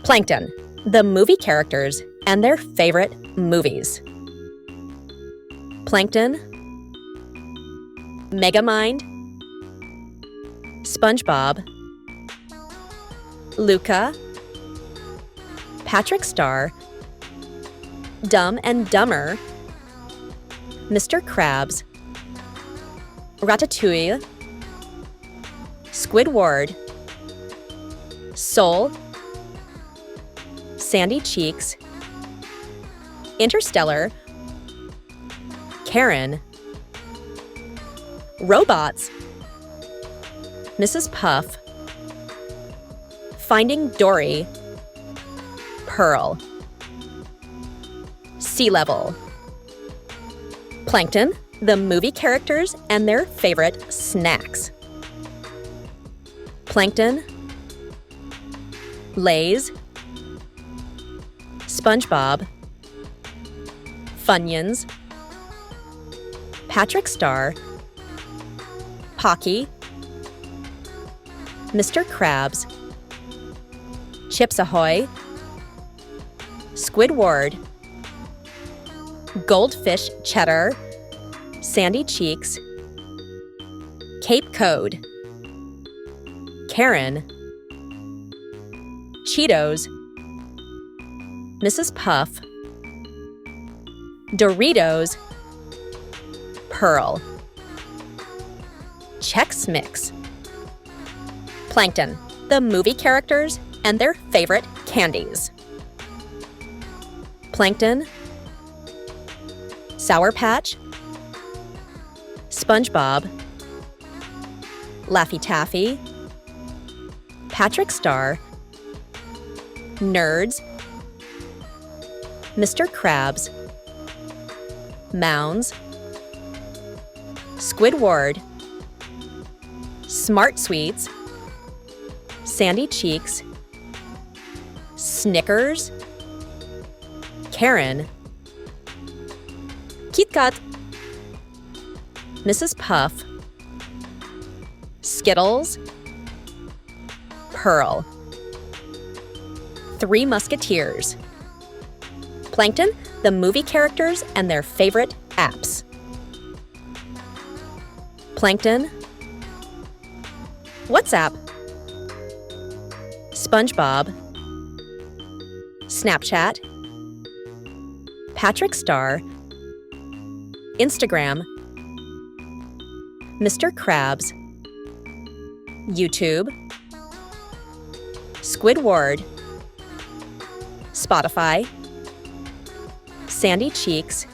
Plankton, the movie characters and their favorite movies. Plankton, Megamind, SpongeBob, Luca, Patrick Star, Dumb and Dumber, Mr. Krabs, Ratatouille, Squidward, Soul, Sandy Cheeks, Interstellar, Karen, Robots, Mrs. Puff, Finding Dory, Pearl, Sea Level. Plankton, the movie characters and their favorite snacks. Plankton, Lay's, SpongeBob, Funyuns, Patrick Star, Pocky, Mr. Krabs, Chips Ahoy, Squidward, Goldfish Cheddar, Sandy Cheeks, Cape Cod, Karen, Cheetos, Mrs. Puff, Doritos, Pearl, Chex Mix. Plankton, the movie characters and their favorite candies. Plankton, Sour Patch, SpongeBob, Laffy Taffy, Patrick Star, Nerds, Mr. Krabs, Mounds, Squidward, Smart Sweets, Sandy Cheeks, Snickers, Karen, Kit Kat, Mrs. Puff, Skittles, Pearl, Three Musketeers. Plankton, the movie characters and their favorite apps. Plankton, WhatsApp, SpongeBob, Snapchat, Patrick Star, Instagram, Mr. Krabs, YouTube, Squidward, Spotify, Sandy Cheeks,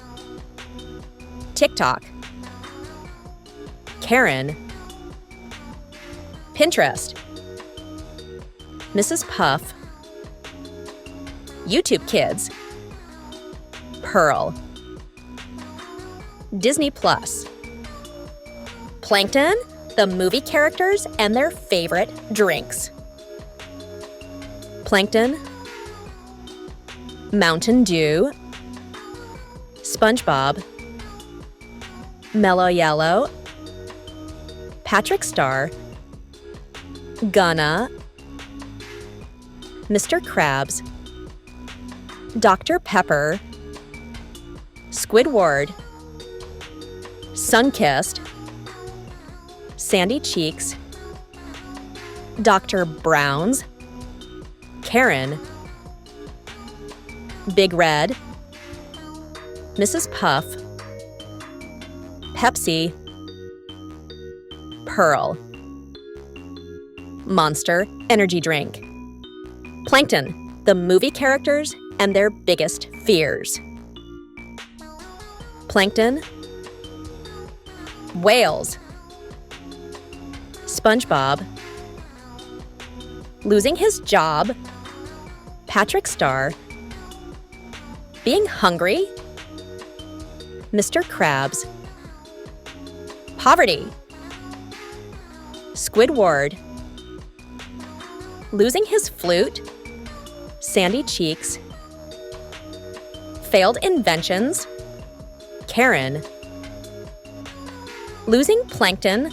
TikTok, Karen, Pinterest, Mrs. Puff, YouTube Kids, Pearl, Disney Plus. Plankton, the movie characters and their favorite drinks. Plankton, Mountain Dew, SpongeBob, Mellow Yellow, Patrick Star, Gunna, Mr. Krabs, Dr. Pepper, Squidward, Sunkissed, Sandy Cheeks, Dr. Brown's, Karen, Big Red, Mrs. Puff, Pepsi, Pearl, Monster Energy Drink. Plankton, the movie characters and their biggest fears. Plankton, Whales, SpongeBob, losing his job, Patrick Star, being hungry, Mr. Krabs, poverty, Squidward, losing his flute, Sandy Cheeks, failed inventions, Karen, losing Plankton,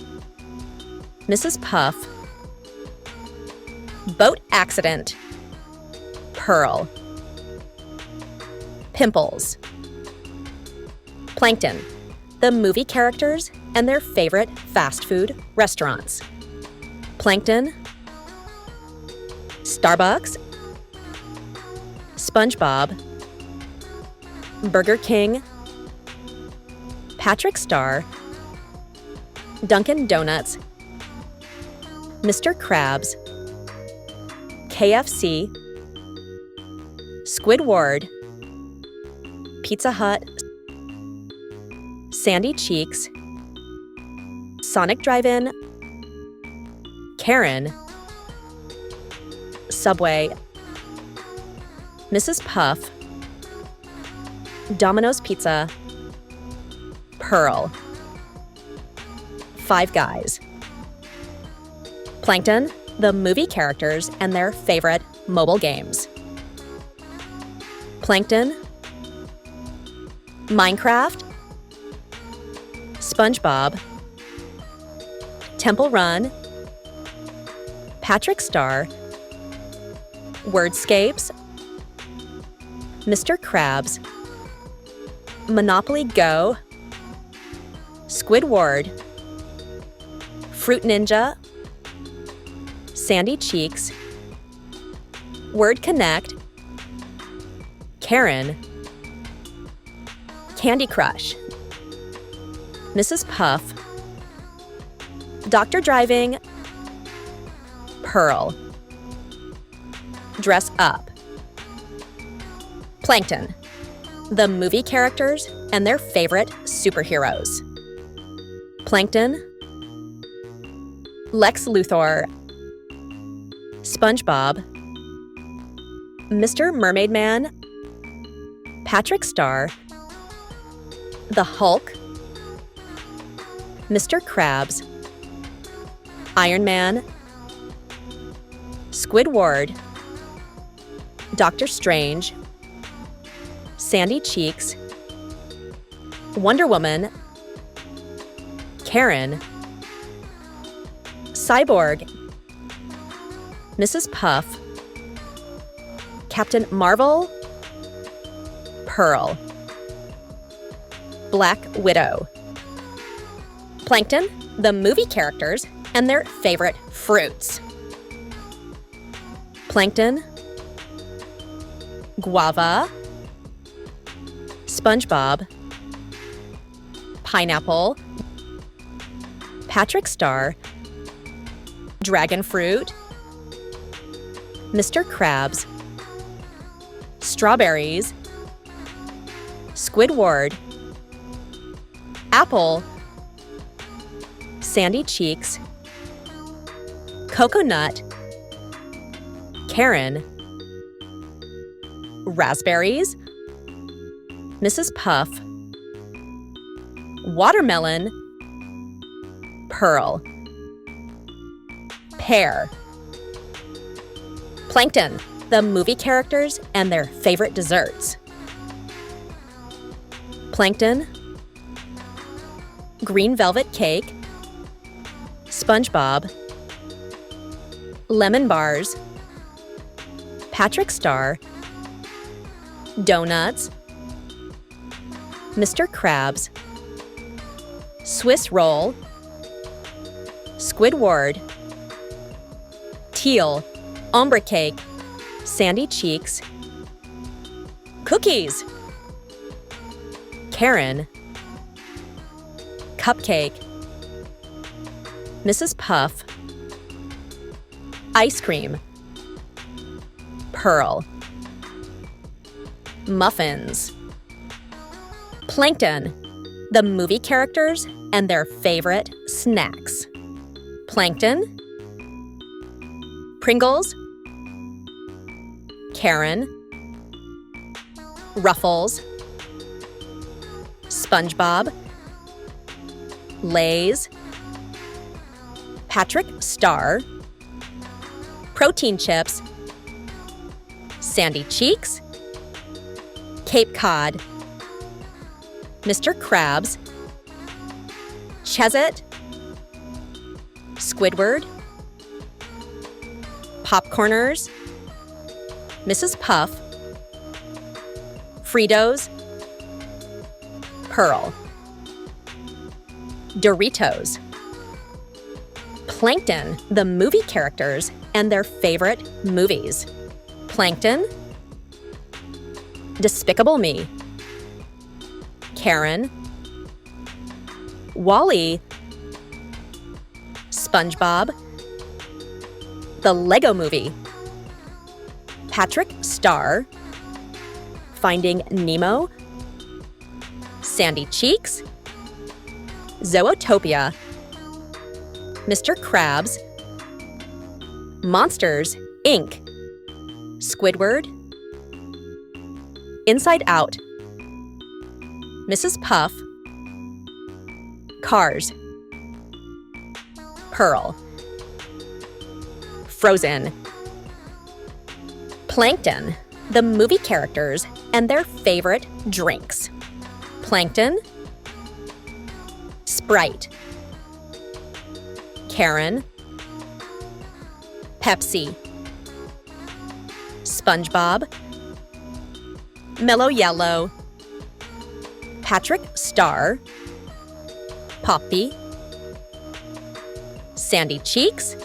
Mrs. Puff, boat accident, Pearl. Pimples. Plankton, the movie characters and their favorite fast food restaurants. Plankton. Starbucks. SpongeBob. Burger King. Patrick Star. Dunkin' Donuts. Mr. Krabs. KFC. Squidward. Pizza Hut. Sandy Cheeks. Sonic Drive-In. Karen. Subway. Mrs. Puff. Domino's Pizza. Pearl. Five Guys. Plankton, the movie characters and their favorite mobile games. Plankton. Minecraft. SpongeBob. Temple Run. Patrick Star. Wordscapes. Mr. Krabs. Monopoly Go. Squidward. Fruit Ninja. Sandy Cheeks. Word Connect. Karen. Candy Crush. Mrs. Puff. Dr. Driving. Pearl. Dress Up. Plankton, the movie characters and their favorite superheroes. Plankton. Lex Luthor. SpongeBob. Mr. Mermaid Man. Patrick Star. The Hulk. Mr. Krabs. Iron Man. Squidward. Doctor Strange. Sandy Cheeks. Wonder Woman. Karen. Cyborg. Mrs. Puff. Captain Marvel. Pearl. Black Widow. Plankton, the movie characters and their favorite fruits. Plankton. Guava. SpongeBob. Pineapple. Patrick Star. Dragon fruit. Mr. Krabs. Strawberries. Squidward. Apple. Sandy Cheeks. Coconut. Karen. Raspberries. Mrs. Puff. Watermelon. Pearl. Pear. Plankton, the movie characters and their favorite desserts. Plankton. Green velvet cake. SpongeBob. Lemon bars. Patrick Star. Donuts. Mr. Krabs. Swiss roll. Squidward. Teal. Ombre cake. Sandy Cheeks. Cookies. Karen. Cupcake. Mrs. Puff. Ice cream. Pearl. Muffins. Plankton, the movie characters and their favorite snacks. Plankton. Pringles. Karen. Ruffles. SpongeBob. Lay's. Patrick Star. Protein chips. Sandy Cheeks. Cape Cod. Mr. Krabs. Cheez-It. Squidward. Popcorners. Mrs. Puff, Fritos, Pearl, Doritos, Plankton, the movie characters and their favorite movies. Plankton, Despicable Me, Karen, Wall-E, SpongeBob, The Lego Movie, Patrick Star, Finding Nemo, Sandy Cheeks, Zootopia, Mr. Krabs, Monsters, Inc., Squidward, Inside Out, Mrs. Puff, Cars, Pearl, Frozen, Plankton, the movie characters and their favorite drinks. Plankton, Sprite, Karen, Pepsi, SpongeBob, Mellow Yellow, Patrick Star, Poppy, Sandy Cheeks,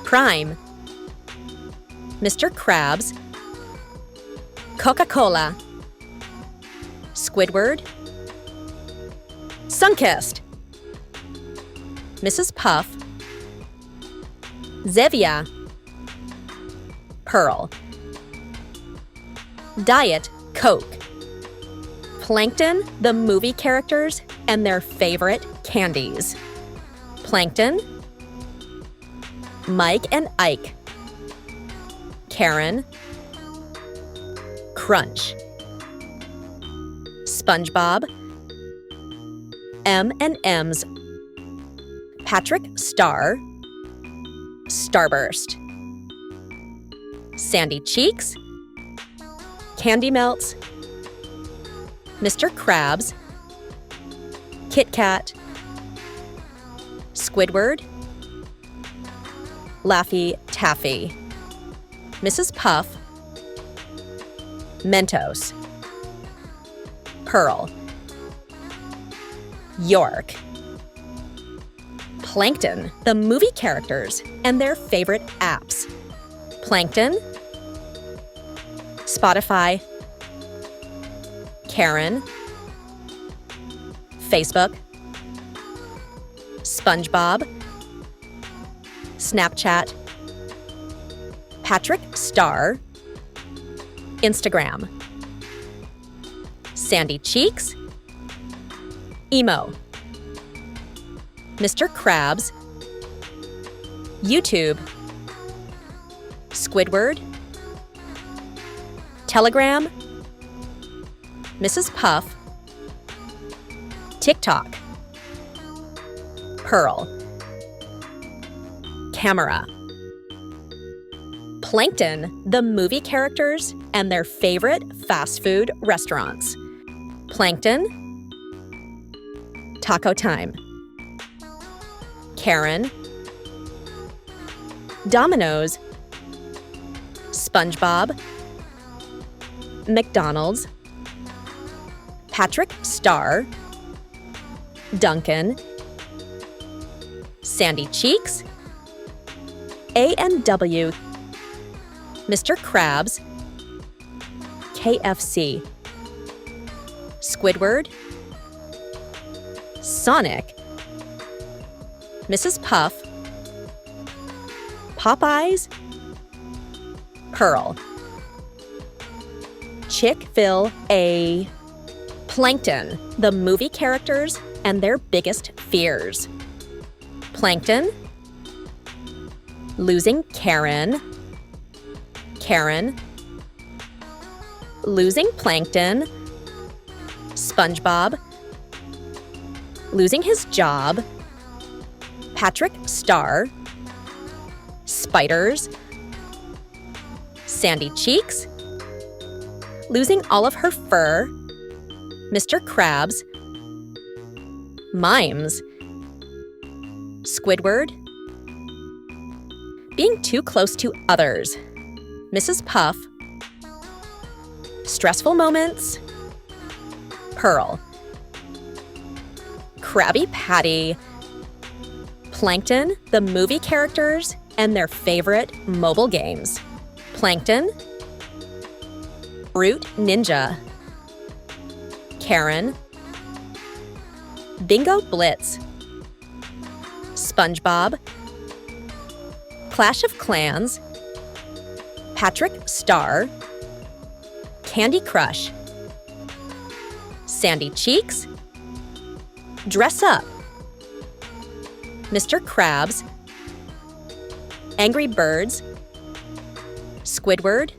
Prime, Mr. Krabs, Coca-Cola, Squidward, Sunkist, Mrs. Puff, Zevia, Pearl, Diet Coke, Plankton, the movie characters and their favorite candies. Plankton, Mike and Ike, Karen, Crunch, SpongeBob, M&M's, Patrick Star, Starburst, Sandy Cheeks, Candy Melts, Mr. Krabs, Kit Kat, Squidward, Laffy Taffy, Mrs. Puff, Mentos, Pearl, York, Plankton, the movie characters and their favorite apps. Plankton, Spotify, Karen, Facebook, SpongeBob, Snapchat, Patrick Star, Instagram, Sandy Cheeks, Emo, Mr. Krabs, YouTube, Squidward, Telegram, Mrs. Puff, TikTok, Pearl, Camera, Plankton, the movie characters and their favorite fast food restaurants. Plankton, Taco Time, Karen, Domino's, SpongeBob, McDonald's, Patrick Star, Duncan, Sandy Cheeks, A&W, Mr. Krabs, KFC, Squidward, Sonic, Mrs. Puff, Popeyes, Pearl, Chick-fil-A, Plankton, the movie characters and their biggest fears. Plankton, Losing Karen, Karen, Losing Plankton, SpongeBob, Losing his job, Patrick Star, Spiders, Sandy Cheeks, Losing all of her fur, Mr. Krabs, Mimes, Squidward, Being too close to others, Mrs. Puff. Stressful moments, Pearl. Krabby Patty. Plankton, the movie characters, and their favorite mobile games. Plankton. Fruit Ninja. Karen. Bingo Blitz. SpongeBob. Clash of Clans. Patrick Star. Candy Crush. Sandy Cheeks. Dress Up. Mr. Krabs. Angry Birds. Squidward.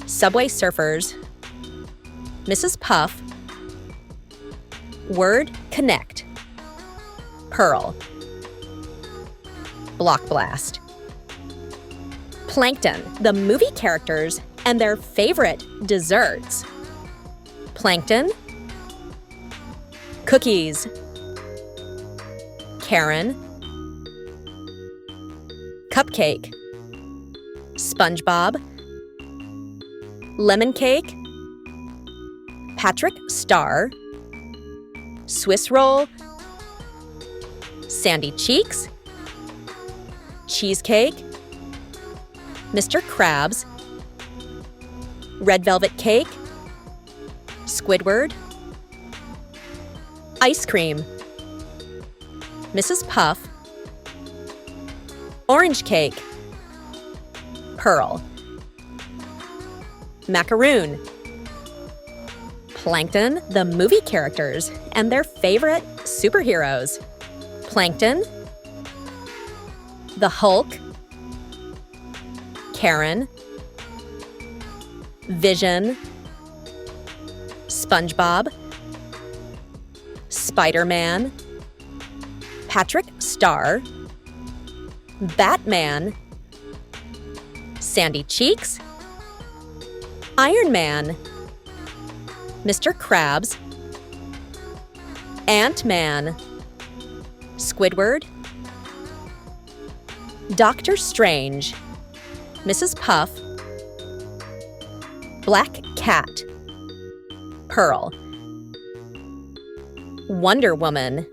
Subway Surfers. Mrs. Puff. Word Connect. Pearl. Block Blast. Plankton, the movie characters, and their favorite desserts. Plankton. Cookies. Karen. Cupcake. SpongeBob. Lemon Cake. Patrick Star. Swiss Roll. Sandy Cheeks. Cheesecake. Mr. Krabs. Red Velvet Cake. Squidward. Ice Cream. Mrs. Puff. Orange Cake. Pearl. Macaroon. Plankton, the movie characters, and their favorite superheroes. Plankton. The Hulk. Karen. Vision. SpongeBob. Spider-Man. Patrick Star. Batman. Sandy Cheeks. Iron Man. Mr. Krabs. Ant-Man. Squidward. Doctor Strange. Mrs. Puff. Black Cat. Pearl. Wonder Woman.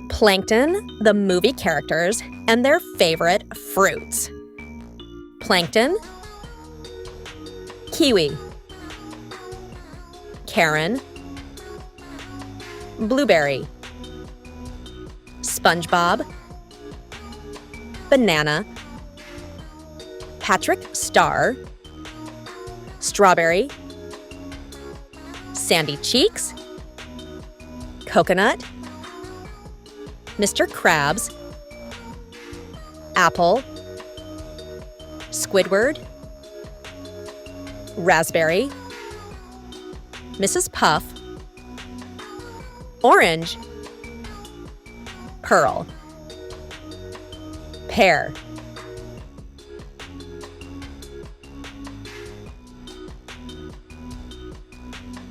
Plankton, the movie characters, and their favorite fruits. Plankton. Kiwi. Karen. Blueberry. SpongeBob. Banana. Patrick Star. Strawberry. Sandy Cheeks. Coconut. Mr. Krabs. Apple. Squidward. Raspberry. Mrs. Puff. Orange. Pearl. Pear.